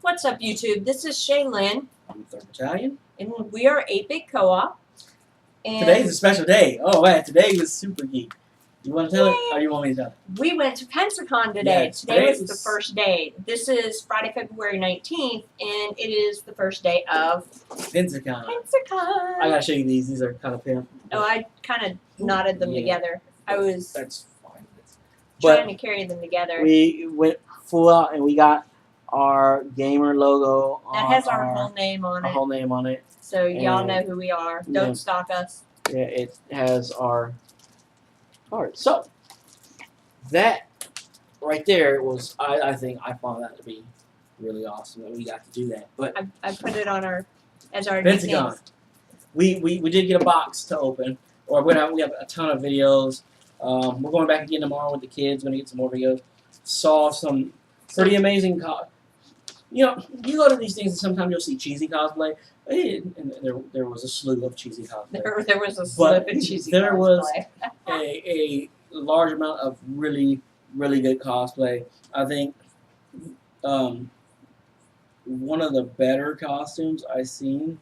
What's up, YouTube? This is Shaylin, I'm 3rd Battalion. and we are 8-Bit Co-op. And Today's a special day. Oh, man, today was super geek. You want to tell it, or you want me to tell it? we went to PensaCon today. Yeah, today was the first day. This is Friday, February 19th, and it is the first day of PensaCon. PensaCon. I gotta show you these. These are kind of pimp. Oh, I kind of knotted them together. I was That's fine. trying to carry them together. We went full out and we got our gamer logo on That has our whole name on it. Our whole name on it. So y'all know who we are. Don't stalk us. Yeah, it has our card. So that right there was, I think I found that to be really awesome that we got to do that. But I put it on as our PensaCon. We did get a box to open, or we have a ton of videos. We're going back again tomorrow with the kids. Going to get some more videos. Saw some pretty amazing you go to these things and sometimes you'll see cheesy cosplay. And there was a slew of cheesy cosplay. There was a slew of cheesy cosplay. There was a large amount of really, really good cosplay. I think one of the better costumes I've seen,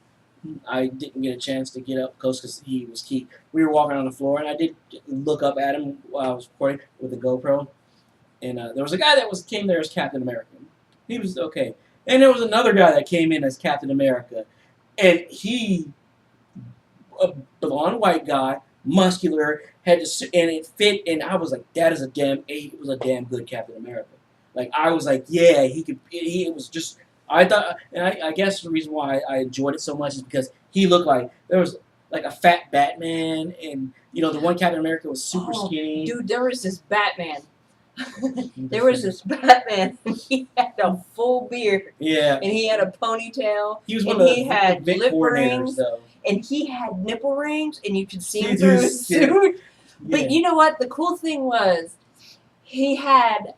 I didn't get a chance to get up close because he was key. We were walking on the floor, and I did look up at him while I was recording with the GoPro. And there was a guy that came there as Captain America. He was okay. And there was another guy that came in as Captain America. And he, a blonde white guy, muscular, and it fit. And I was like, that is he was a damn good Captain America. Like, I was like, yeah, it was just, I thought, and I guess the reason why I enjoyed it so much is because he looked like, there was like a fat Batman. And, the one Captain America was super skinny. Dude, there was this Batman. There was this Batman, and he had a full beard. Yeah. And he had a ponytail. He was one of the had big lip coordinators, rings, though. and he had nipple rings, and you could see him through his suit. Yeah. But you know what? The cool thing was, he had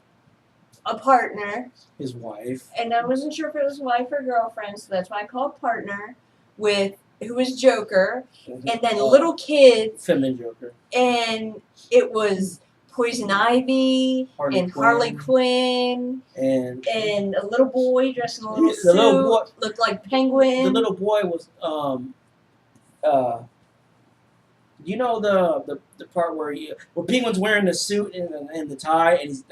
a partner. His wife. And I wasn't sure if it was wife or girlfriend, so that's why I called partner, who was Joker, and then little kids. Feminine Joker. And it was Poison Ivy, Harley Quinn, and a little boy dressed in a little suit, looked like Penguin. The little boy was, the part where Penguin's wearing the suit and the tie, and he's,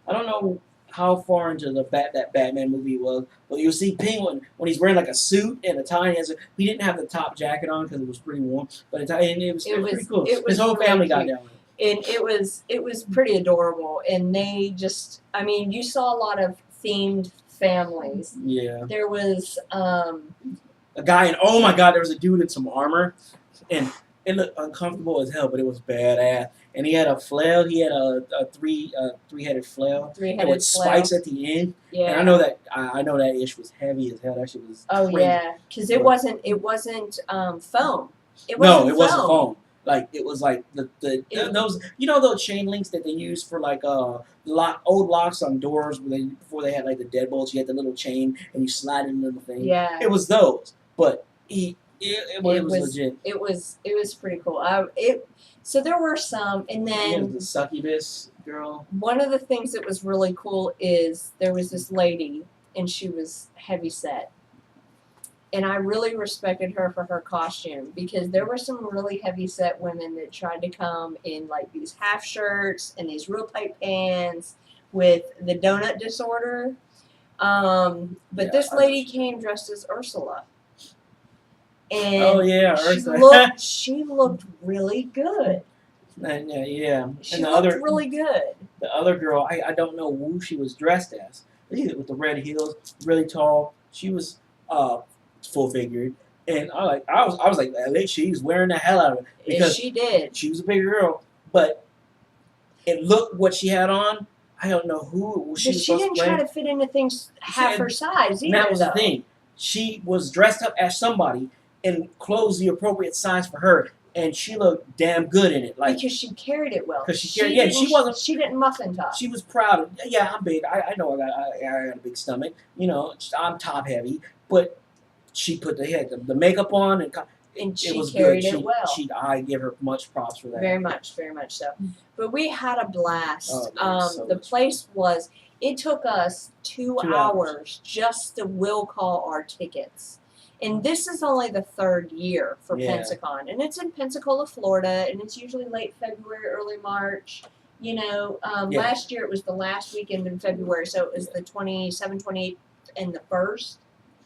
I don't know how far into that Batman movie it was, but you'll see Penguin when he's wearing like a suit and a tie. He didn't have the top jacket on because it was pretty warm, but it was pretty cool. His whole family got down with it. And it was pretty adorable, and they just, you saw a lot of themed families. Yeah. There was a guy, and oh my god, there was a dude in some armor, and it looked uncomfortable as hell, but it was badass. And he had a flail. He had a three-headed flail. With spikes at the end. Yeah. And I know that ish was heavy as hell. That shit was crazy. Yeah, because it wasn't foam. It wasn't foam. Like, it was like those those chain links that they use for like old locks on doors before they had like the deadbolts. You had the little chain and you slide it into the thing. Yeah. It was those, but it was legit. It was pretty cool. So there were some, and then the succubus girl. One of the things that was really cool is there was this lady, and she was heavy set. And I really respected her for her costume, because there were some really heavy-set women that tried to come in like these half shirts and these real tight pants with the donut disorder. But this lady came dressed as Ursula. And she looked really good. Yeah. She looked really good. The other girl, I don't know who she was dressed as. With the red heels, really tall. She was full figured, and I was like, at least she's wearing the hell out of it, because she did. She was a big girl, but it looked what she had on. I don't know who she was. She didn't try to fit into things half her size either. That was the thing. She was dressed up as somebody and clothes the appropriate size for her, and she looked damn good in it. Like, because she carried it well. Because she carried. She didn't muffin top. She was proud of. Yeah, I'm big. I know I got a big stomach. I'm top heavy, but she put the makeup on, and she it was carried good. it well. I give her much props for that. Very much so. But we had a blast. Oh, the place was, It took us 2 hours just to will call our tickets. And this is only the third year for PensaCon. And it's in Pensacola, Florida, and it's usually late February, early March. Last year it was the last weekend in February, so it was the 27th, 28th, and the 1st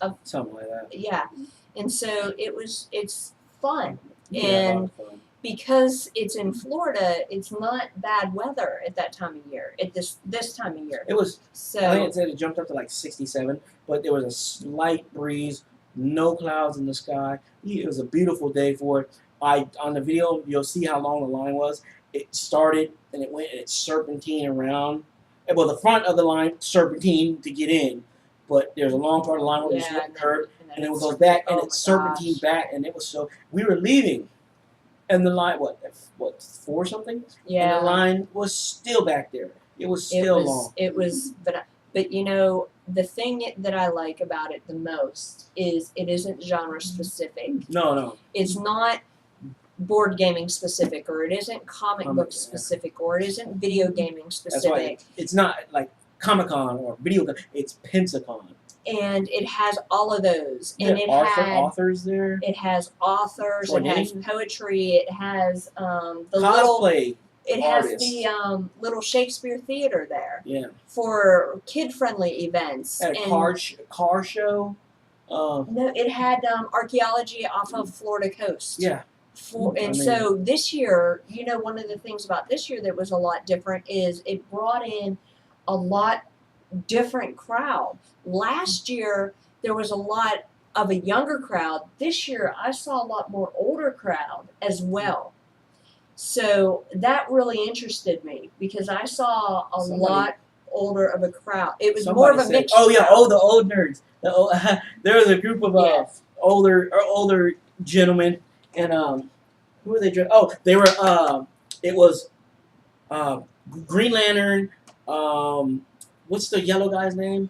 of something like that. Yeah. And so it's fun. Yeah, And a lot of fun. because it's in Florida, it's not bad weather at that time of year. At this time of year. It was. So I think it said it jumped up to like 67, but there was a slight breeze, no clouds in the sky. It was a beautiful day for it. On the video, you'll see how long the line was. It started and it went and it serpentined around. Well, the front of the line serpentined to get in, but there's a long part of the line where it's curved, and it goes back and it serpentined back, and it was so. We were leaving, and the line what 4 something? Yeah. And the line was still back there. It was still long. It was, but the thing that I like about it the most is it isn't genre specific. No. It's not board gaming specific, or it isn't comic book specific, or it isn't video gaming specific. That's why it's not like Comic-Con or video game. It's PensaCon. And it has all of those. And it authors there. It has authors. It has poetry. It has the cosplay. It has the little Shakespeare theater there. Yeah. For kid-friendly events. At a car show. No, it had archaeology off of Florida coast. Yeah. So this year, one of the things about this year that was a lot different is it brought in a lot different crowd. Last year, there was a lot of a younger crowd. This year, I saw a lot more older crowd as well. So that really interested me because I saw a lot older of a crowd. It was more of a mixed crowd. The old nerds. There was a group of older gentlemen, and who were they? They were. It was Green Lantern. What's the yellow guy's name?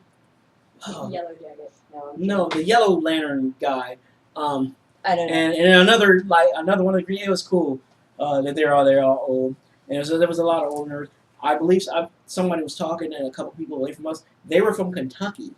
Yellow Jacket. No, the Yellow Lantern guy. I don't know. And another one of the green. It was cool that they're all old, and there was a lot of old nerds. I believe somebody was talking, and a couple people away from us. They were from Kentucky,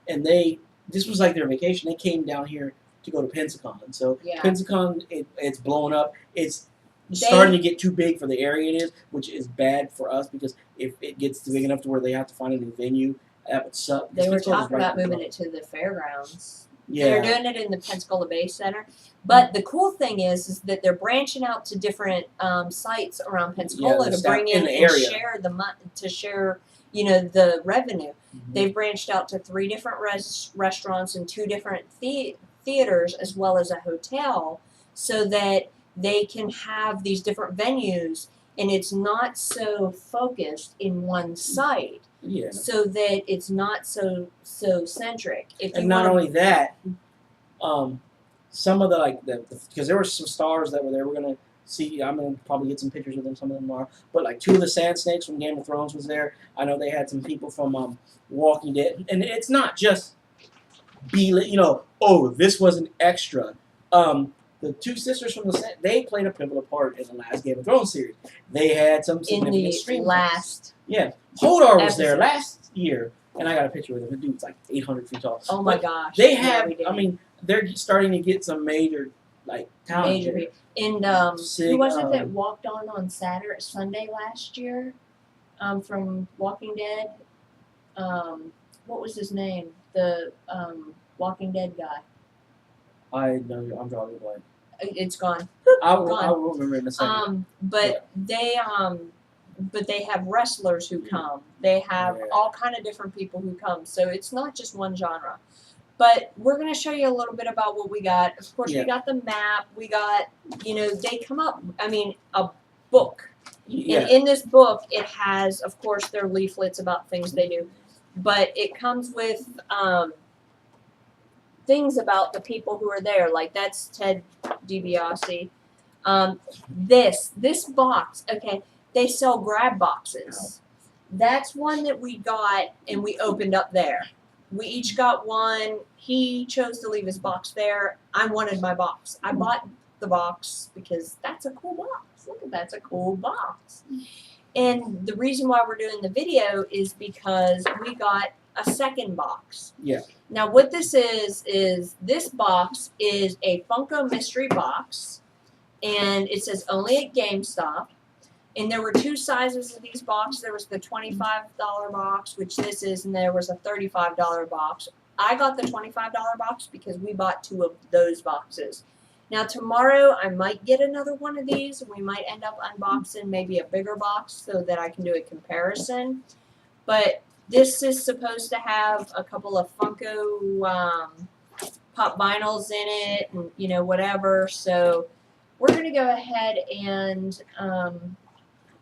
and this was like their vacation. They came down here to go to PensaCon. So PensaCon, it's blowing up. It's starting to get too big for the area it is, which is bad for us because if it gets big enough to where they have to find a new venue, that would suck. They were talking about moving it to the fairgrounds. Yeah. They're doing it in the Pensacola Bay Center. But the cool thing is that they're branching out to different sites around Pensacola to bring in and share the revenue. Mm-hmm. They've branched out to 3 different restaurants and 2 different theaters as well as a hotel so that they can have these different venues and it's not so focused in one site. Yeah. So that it's not so centric. And not only that, some of because there were some stars that were there. We're gonna see. I'm gonna probably get some pictures of them. Some of them are, but like 2 of the Sand Snakes from Game of Thrones was there. I know they had some people from Walking Dead, and it's not just this was an extra. The 2 sisters from they played a pivotal part in the last Game of Thrones series. They had some significant screen last. Yeah, Hodor was there last year, and I got a picture with him. The dude's like 800 feet tall. Oh my gosh! They have. They're starting to get some major talent. Major. And who was it that walked on Sunday last year? From Walking Dead. What was his name? The Walking Dead guy. I know. I'm drawing a blank. It's gone. I will remember in a second. But they have wrestlers who come. They have all kind of different people who come. So it's not just one genre. But we're going to show you a little bit about what we got. Of course, we got the map. We got, they come up, a book. Yeah. And in this book, it has, of course, their leaflets about things they do. But it comes with things about the people who are there. Like, that's Ted DiBiase. This box, okay, they sell grab boxes. That's one that we got, and we opened up there. We each got one. He chose to leave his box there. I wanted my box. I bought the box because that's a cool box. Look at that's a cool box. And the reason why we're doing the video is because we got a second box. Yeah. Now what this is this box is a Funko Mystery Box, and it says only at GameStop. And there were two sizes of these boxes. There was the $25 box, which this is, and there was a $35 box. I got the $25 box because we bought two of those boxes. Now tomorrow I might get another one of these, and we might end up unboxing maybe a bigger box so that I can do a comparison. But this is supposed to have a couple of Funko pop vinyls in it, and you know, whatever. So we're gonna go ahead and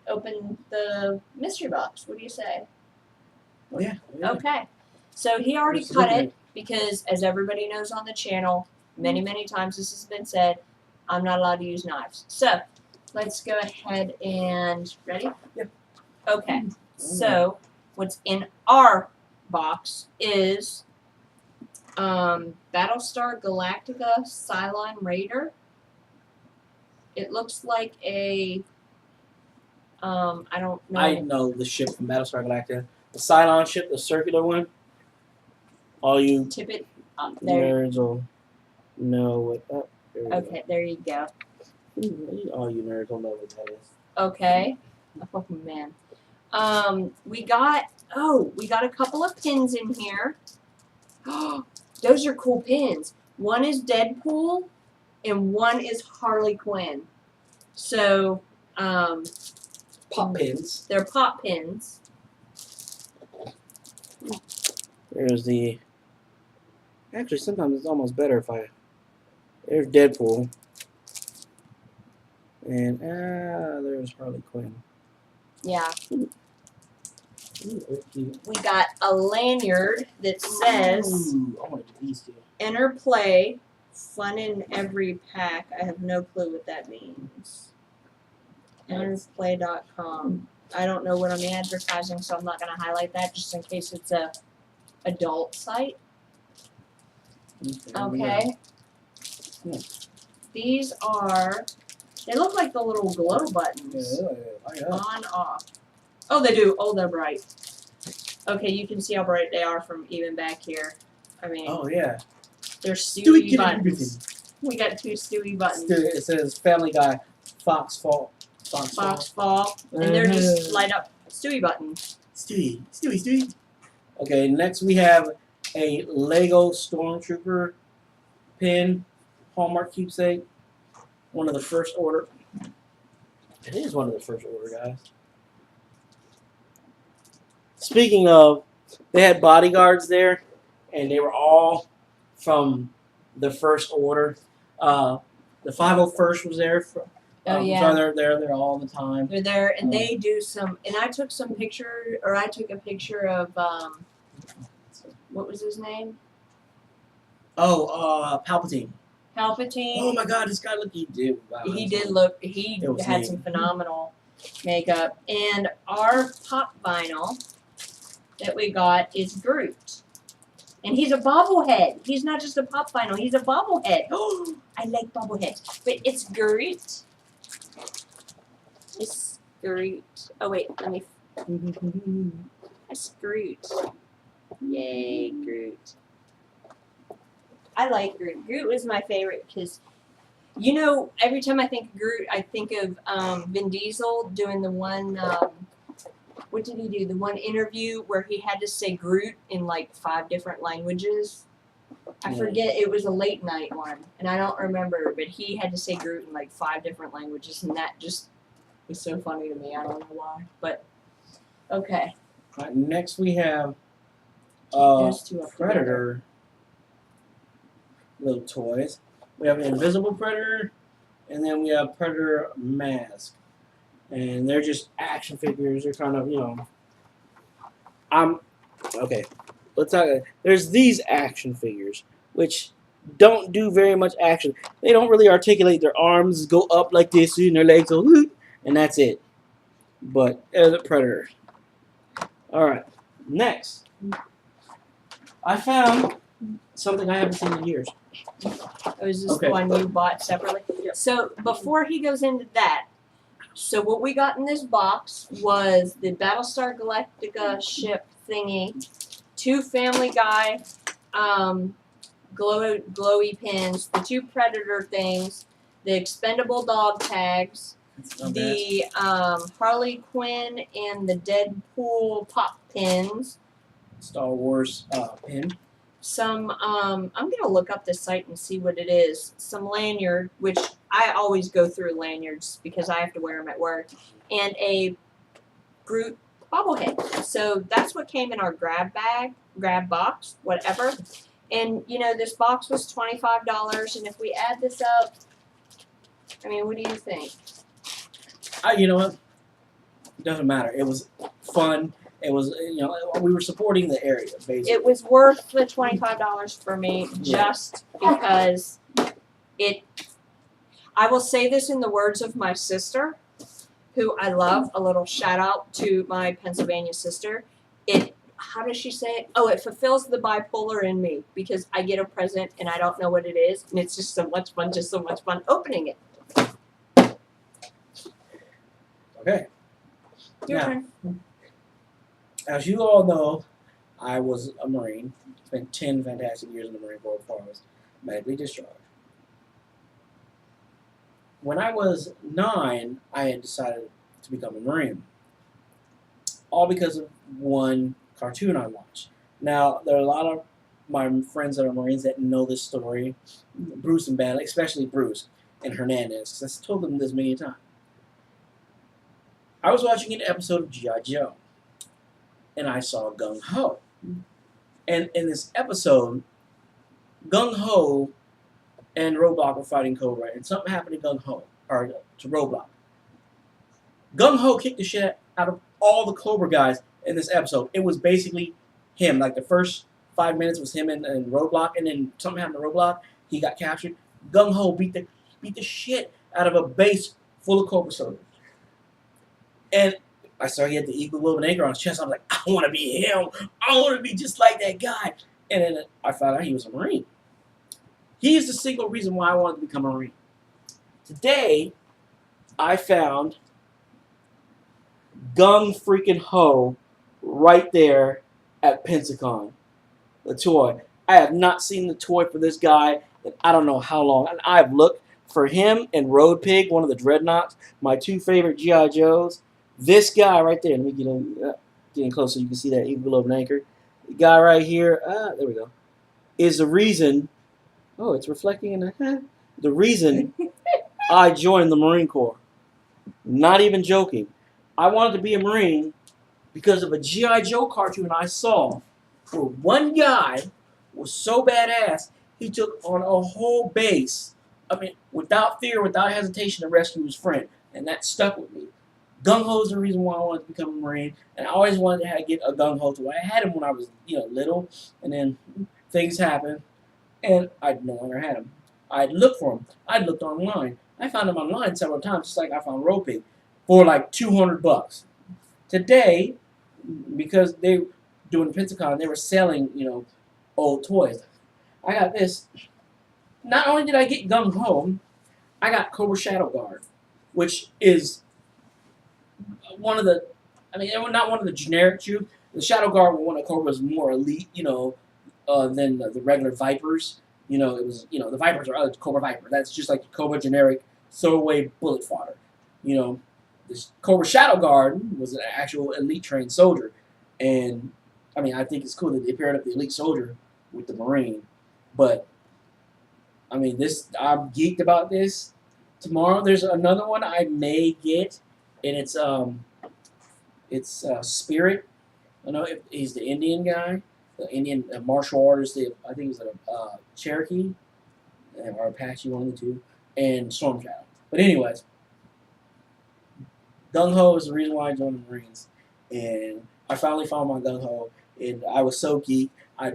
open the mystery box. What do you say? Yeah. Okay. So he already cut it because, as everybody knows on the channel, many times this has been said, I'm not allowed to use knives. So let's go ahead and ready? Yep. Okay. So what's in our box is Battlestar Galactica Cylon Raider. It looks like a I don't know. I know the ship from Battlestar Galactica. The Cylon ship, the circular one. All you Tip it up there. nerds will know what. Oh, there we go. Okay, there you go. All you nerds will know what that is. Okay. Oh man. We got a couple of pins in here. Oh, those are cool pins. One is Deadpool and one is Harley Quinn. So, Pop pins. they're pop pins. There's the. Actually, sometimes it's almost better if I. There's Deadpool. And there's Harley Quinn. Yeah. Ooh, they're cute. We got a lanyard that says Ooh, I want to do these two. Enter Play, Fun in Every Pack. I have no clue what that means. Enterplay.com. I don't know what I'm advertising, so I'm not going to highlight that just in case it's a adult site. Okay. Yeah. These are, they look like the little glow buttons. Yeah. On, off. Oh, they do. Oh, they're bright. Okay, you can see how bright they are from even back here. I mean, Oh yeah. they're Stewie buttons. Everything. We got two Stewie buttons. It says Family Guy, Fox Fall. Fox Fall. And they're just light up Stewie buttons. Stewie. Okay, next we have a Lego Stormtrooper pin, Hallmark keepsake. One of the first order. It is one of the first order, guys. Speaking of, they had bodyguards there, and they were all from the first order. The 501st was there. Oh, yeah. So they're there all the time. They're there, and they do some. And I took a picture of what was his name? Oh, Palpatine. Palpatine. Oh my God, this guy looked. He did. Wow, He did look. He had some phenomenal makeup. And our pop vinyl that we got is Groot, and he's a bobblehead. He's not just a pop vinyl. He's a bobblehead. Oh, I like bobbleheads, but it's Groot. It's Groot. Oh wait, let me. That's Groot. Yay, Groot. I like Groot. Groot was my favorite because, you know, every time I think of Groot, I think of Vin Diesel doing the one. What did he do? The one interview where he had to say Groot in like 5 different languages. I forget. It was a late night one, and I don't remember. But he had to say Groot in like 5 different languages, and that just was so funny to me. I don't know why, but okay. All right, next we have Those two up Predator little toys. We have an Invisible Predator, and then we have Predator Mask. And they're just action figures. They're kind of, you know. Okay. Let's talk. There's these action figures, which don't do very much action. They don't really articulate. Their arms go up like this, and their legs go, and that's it. But they're the Predator. All right. Next, I found something I haven't seen in years. Oh, is this the one you bought separately? Yep. So before he goes into that, So what we got in this box was the Battlestar Galactica ship thingy, 2 Family Guy glowy pins, the 2 Predator things, the expendable dog tags, It's not bad. the Harley Quinn and the Deadpool pop pins. Star Wars pin. Some I'm gonna look up the site and see what it is. Some lanyard, which I always go through lanyards because I have to wear them at work, and a Groot bobblehead. So that's what came in our grab box, whatever. And this box was $25, and if we add this up, I mean, what do you think? You know what? It doesn't matter. It was fun. It was, we were supporting the area, basically. It was worth the $25 for me just because it. I will say this in the words of my sister, who I love. A little shout out to my Pennsylvania sister. How does she say it? Oh, it fulfills the bipolar in me because I get a present and I don't know what it is, and it's just so much fun opening it. Okay. Your Now, turn. as you all know, I was a Marine. Spent 10 fantastic years in the Marine Corps before I was medically discharged. When I was 9, I had decided to become a Marine. All because of one cartoon I watched. Now, there are a lot of my friends that are Marines that know this story. Bruce and Ben, especially Bruce and Hernandez, because I've told them this many times. I was watching an episode of G.I. Joe, and I saw Gung Ho. And in this episode, Gung Ho and Roadblock were fighting Cobra, and something happened to Gung Ho, or to Roadblock. Gung Ho kicked the shit out of all the Cobra guys in this episode. It was basically him. Like the first 5 minutes was him and Roadblock, and then something happened to Roadblock. He got captured. Gung Ho beat the shit out of a base full of Cobra soldiers. And I saw he had the eagle globe and anchor on his chest. I was like, I want to be him. I want to be just like that guy. And then I found out he was a Marine. He is the single reason why I wanted to become a Marine. Today, I found Gung freaking Ho right there at PensaCon. The toy. I have not seen the toy for this guy in I don't know how long. And I've looked for him and Road Pig, one of the Dreadnoughts, my 2 favorite G.I. Joes. This guy right there, let me get in close so you can see that eagle globe and anchor. The guy right here, there we go, is the reason, oh, it's reflecting in the reason I joined the Marine Corps. Not even joking. I wanted to be a Marine because of a G.I. Joe cartoon I saw where one guy was so badass, he took on a whole base, without fear, without hesitation, to rescue his friend. And that stuck with me. Gung Ho is the reason why I wanted to become a Marine, and I always wanted to get a Gung Ho toy. I had him when I was, little, and then things happened, and I no longer had him. I'd looked for him. I'd looked online. I found him online several times, just like I found Road Pig, for like $200. Today, because they doing PensaCon, they were selling, old toys. I got this. Not only did I get Gung Ho, I got Cobra Shadow Guard, which is one of the, not one of the generic troops. The Shadow Guard were one of Cobra's more elite, than the regular Vipers. It was, the Vipers are other Cobra Viper. That's just like the Cobra generic throwaway bullet fodder. This Cobra Shadow Guard was an actual elite trained soldier. And, I think it's cool that they paired up the elite soldier with the Marine. But, I'm geeked about this. Tomorrow there's another one I may get. And it's Spirit. I know he's the Indian guy, the Indian martial artist. I think he's a Cherokee or Apache, one of the two, and Storm Shadow. But anyways, Gung Ho is the reason why I joined the Marines, and I finally found my Gung Ho, and I was so geeked. I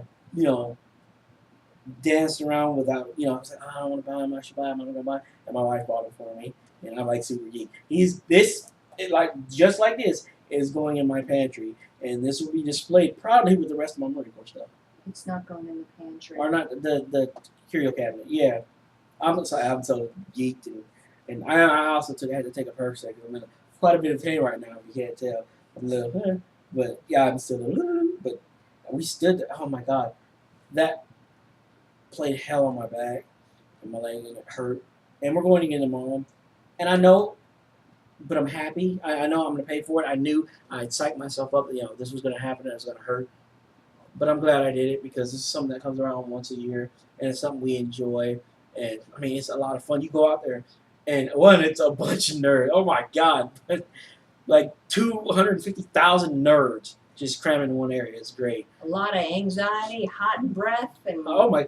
danced around without I was like, I don't want to buy him. I should buy him. I'm gonna buy him. And my wife bought him for me, and I'm like super geek. Just like this is going in my pantry, and this will be displayed proudly with the rest of my Marine Corps stuff. It's not going in the pantry. Or not the curio cabinet. Yeah, I'm so geeked, and And I also had to take a perk second. I'm in quite a bit of pain right now. If you can't tell, I'm a little, but yeah, I'm still a little. But we stood. Oh my god, that played hell on my back and my leg, and it hurt. And we're going again tomorrow. And I know, but I'm happy. I know I'm going to pay for it. I knew I'd psyched myself up. This was going to happen and it was going to hurt. But I'm glad I did it because this is something that comes around once a year and it's something we enjoy. And I mean, it's a lot of fun. You go out there, and one, it's a bunch of nerds. Oh my god, like 250,000 nerds just crammed in one area. It's great. A lot of anxiety, hot breath, and Oh my.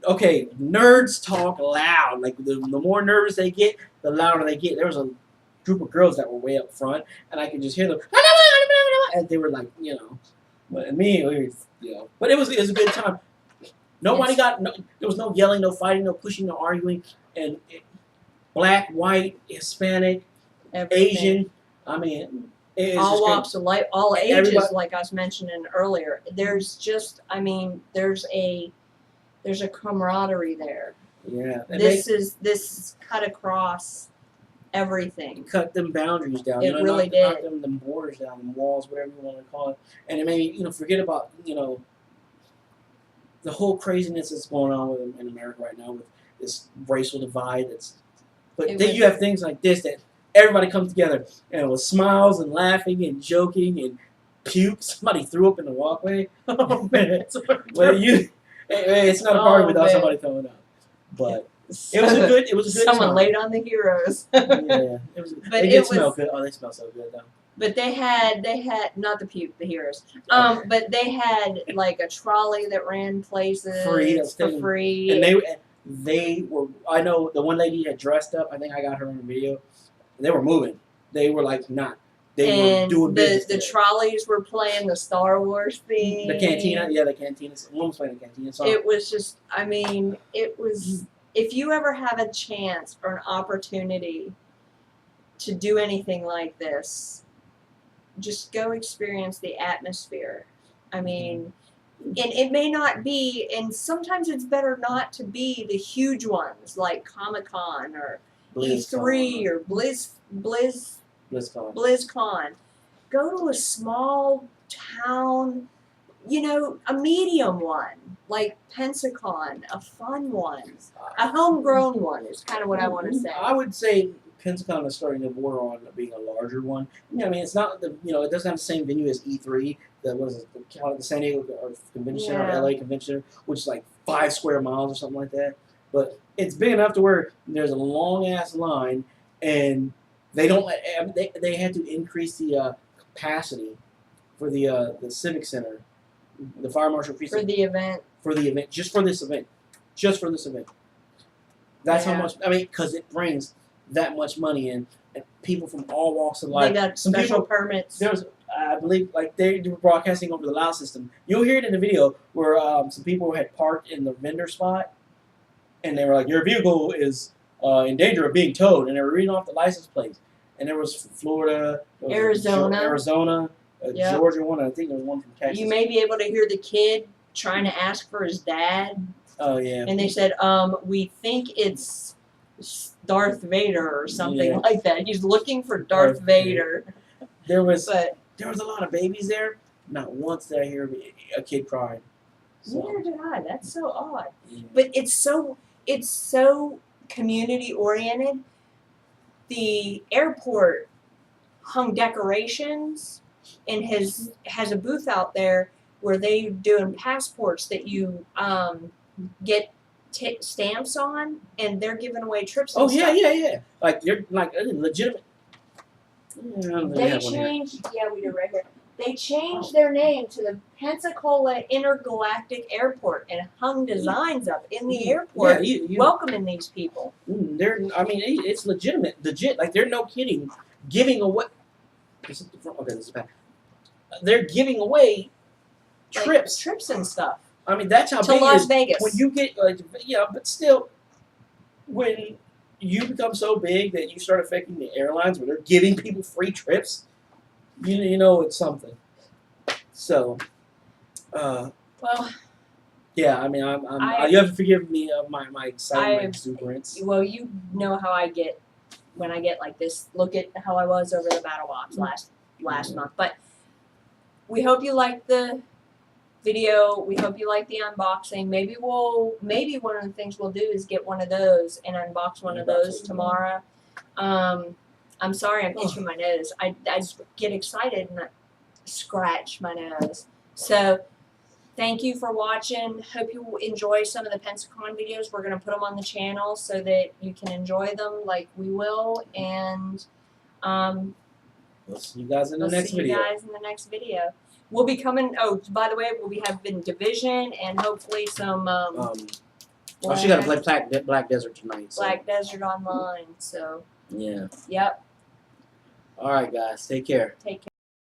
Okay, nerds talk loud. Like the more nervous they get, the louder they get. There was a group of girls that were way up front, and I could just hear them, and they were like, but me, but it was a good time. Nobody there was no yelling, no fighting, no pushing, no arguing, and black, white, Hispanic, everything. Asian. I mean, it's all walks of life, all ages, Everybody, like I was mentioning earlier. There's just, there's a camaraderie there. Yeah, This cut across everything. Cut them boundaries down. It really did. Knock them borders down, them walls, whatever you want to call it, and it made me, forget about the whole craziness that's going on in America right now with this racial divide. But then you have things like this that everybody comes together and with smiles and laughing and joking and puke. Somebody threw up in the walkway. Oh man, it's not a party without somebody throwing up. But it was a good. Someone time. laid on the heroes. Yeah, it was. But they smell good. Oh, they smell so good though. But they had not the puke, the heroes. But they had like a trolley that ran places for free. And they were. I know the one lady had dressed up. I think I got her on the video. They were moving. They were like not. They were doing business. The trolleys were playing the Star Wars theme. The cantina, the cantina. One was playing the cantina song. It was just. It was. If you ever have a chance or an opportunity to do anything like this, just go experience the atmosphere. And it may not be, and sometimes it's better not to be the huge ones like Comic-Con or E3 or BlizzCon. Go to a small town, a medium one, like PensaCon, a fun one, a homegrown one is kind of what I want to say. I would say PensaCon is starting to border on being a larger one. It's not it doesn't have the same venue as E3. The San Diego Convention Center or LA Convention Center, which is like 5 square miles or something like that. But it's big enough to where there's a long ass line, and they don't. They had to increase the capacity for the Civic Center, the Fire Marshal Precinct for the event. Just for this event. That's how much. Because it brings that much money in, and people from all walks of life. They got special permits. There's, I believe, like they were broadcasting over the loud system. You'll hear it in the video where some people had parked in the vendor spot, and they were like, "Your vehicle is in danger of being towed," and they were reading off the license plates. And there was Florida, Arizona, Georgia one. I think there was one from Texas. You may be able to hear the kid trying to ask for his dad. Oh yeah. And they said, we think it's Darth Vader or something like that. He's looking for Darth Vader. There was a lot of babies there. Not once did I hear a kid crying. So. Neither did I. That's so odd. Yeah. But it's so community oriented. The airport hung decorations and has a booth out there where they're doing passports that you get stamps on, and they're giving away trips. And stuff. Yeah. Like you're like legitimate. They changed. Yeah, we do right here. They changed their name to the Pensacola Intergalactic Airport and hung designs up in the airport welcoming these people. It's legit. Like they're no kidding, giving away. This is bad. They're giving away trips and stuff. That's how to big Las it is. Vegas. When you get but still, when you become so big that you start affecting the airlines where they're giving people free trips, you know it's something. So, well, Yeah, I mean, you have to forgive me of my excitement exuberance. Well, you know how I get when I get like this. Look at how I was over the Battle Box last month. But we hope you liked the video. We hope you like the unboxing. Maybe one of the things we'll do is get one of those and unbox one of those tomorrow. I'm sorry, I'm itching my nose. I get excited and I scratch my nose. So thank you for watching. Hope you enjoy some of the PensaCon videos. We're gonna put them on the channel so that you can enjoy them like we will. And we'll see you guys in the next video. See you guys in the next video. We'll be coming. Oh, by the way, we'll be having Division and hopefully some. She got to play Black Desert tonight. So. Black Desert Online. So. Yeah. Yep. All right, guys. Take care. Take care.